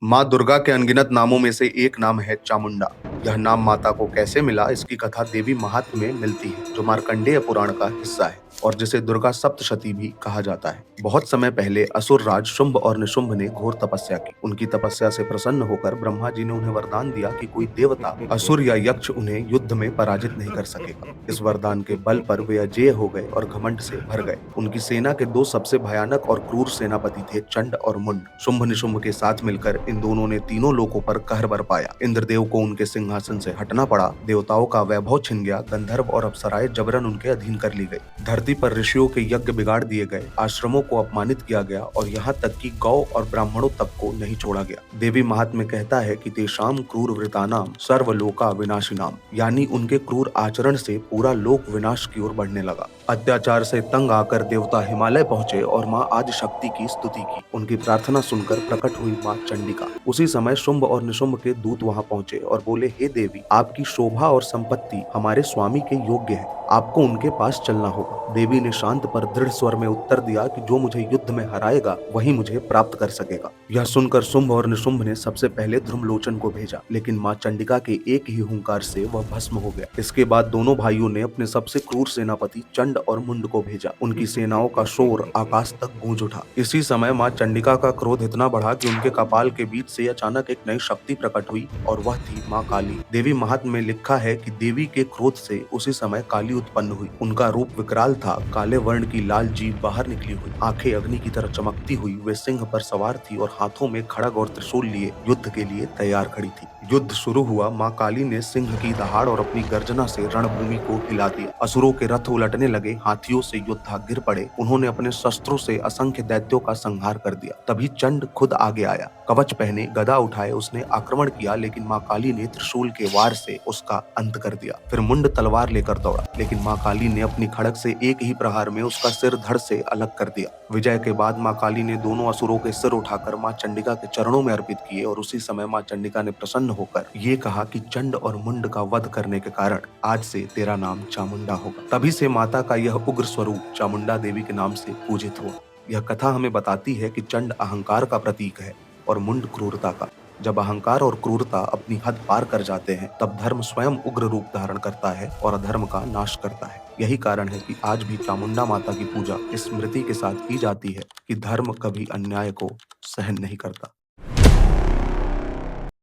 माँ दुर्गा के अनगिनत नामों में से एक नाम है चामुंडा। यह नाम माता को कैसे मिला, इसकी कथा देवी महात्म्य में मिलती है, जो मार्कंडेय पुराण का हिस्सा है और जिसे दुर्गा सप्तशती भी कहा जाता है। बहुत समय पहले असुर राज शुंभ और निशुंभ ने घोर तपस्या की। उनकी तपस्या से प्रसन्न होकर ब्रह्मा जी ने उन्हें वरदान दिया कि कोई देवता, असुर या यक्ष उन्हें युद्ध में पराजित नहीं कर सकेगा। इस वरदान के बल पर वे अजेय हो गए और घमंड से भर गए। उनकी सेना के दो सबसे भयानक और क्रूर सेनापति थे, चंड और मुंड। शुंभ निशुंभ के साथ मिलकर इन दोनों ने तीनों लोकों पर कहर बरपाया। इंद्रदेव को उनके सिंहासन से हटना पड़ा, देवताओं का वैभव छिन गया, गंधर्व और अप्सराएं जबरन उनके अधीन कर ली गई। धरती पर ऋषियों के यज्ञ बिगाड़ दिए गए, आश्रमों को अपमानित किया गया और यहाँ तक कि गौ और ब्राह्मणों तक को नहीं छोड़ा गया। देवी महात्म्य कहता है कि तेषाम क्रूर वृतानाम सर्वलोका विनाशिनाम, यानी उनके क्रूर आचरण से पूरा लोक विनाश की ओर बढ़ने लगा। अत्याचार से तंग आकर देवता हिमालय पहुंचे और माँ आदिशक्ति की स्तुति की। उनकी प्रार्थना सुनकर प्रकट हुई माँ चंडिका। उसी समय शुंभ और निशुंभ के दूत वहां पहुंचे और बोले, हे देवी, आपकी शोभा और संपत्ति हमारे स्वामी के योग्य है, आपको उनके पास चलना होगा। देवी ने शांत पर दृढ़ स्वर में उत्तर दिया कि जो मुझे युद्ध में हराएगा वही मुझे प्राप्त कर सकेगा। यह सुनकर शुंभ और निशुंभ ने सबसे पहले ध्रुमलोचन को भेजा, लेकिन माँ चंडिका के एक ही हुंकार से वह भस्म हो गया। इसके बाद दोनों भाइयों ने अपने सबसे क्रूर सेनापति चंड और मुंड को भेजा। उनकी सेनाओं का शोर आकाश तक गूंज उठा। इसी समय माँ चंडिका का क्रोध इतना बढ़ा कि उनके कपाल के बीच से अचानक एक नई शक्ति प्रकट हुई और वह थी माँ काली। देवी महात्म्य में लिखा है कि देवी के क्रोध से उसी समय काली उत्पन्न हुई। उनका रूप विकराल था, काले वर्ण की लाल जीभ बाहर निकली हुई, आंखें अग्नि की तरह चमकती हुई। वे सिंह पर सवार थी और हाथों में खड़ग और त्रिशूल लिए युद्ध के लिए तैयार खड़ी थी। युद्ध शुरू हुआ। माँ काली ने सिंह की दहाड़ और अपनी गर्जना से रणभूमि को हिला दिया। असुरों के रथ उलटने लगे, हाथियों से योद्धा गिर पड़े। उन्होंने अपने शस्त्रों से असंख्य दैत्यों का संहार कर दिया। तभी चंड खुद आगे आया, कवच पहने, गदा उठाए उसने आक्रमण किया, लेकिन माँ काली ने त्रिशूल के वार से उसका अंत कर दिया। फिर मुंड तलवार लेकर दौड़ा, लेकिन माँ काली ने अपनी खड़ग से एक ही प्रहार में उसका सिर धड़ से अलग कर दिया। विजय के बाद माँ काली ने दोनों असुरों के सिर उठाकर माँ चंडिका के चरणों में अर्पित किए और उसी समय माँ चंडिका ने प्रसन्न होकर ये कहा कि चंड और मुंड का वध करने के कारण आज से तेरा नाम चामुंडा होगा। तभी से माता का यह उग्र स्वरूप चामुंडा देवी के नाम से पूजित हुआ। यह कथा हमें बताती है कि चंड अहंकार का प्रतीक है और मुंड क्रूरता का। जब अहंकार और क्रूरता अपनी हद पार कर जाते हैं, तब धर्म स्वयं उग्र रूप धारण करता है और अधर्म का नाश करता है। यही कारण है कि आज भी चामुंडा माता की पूजा इस स्मृति के साथ की जाती है कि धर्म कभी अन्याय को सहन नहीं करता।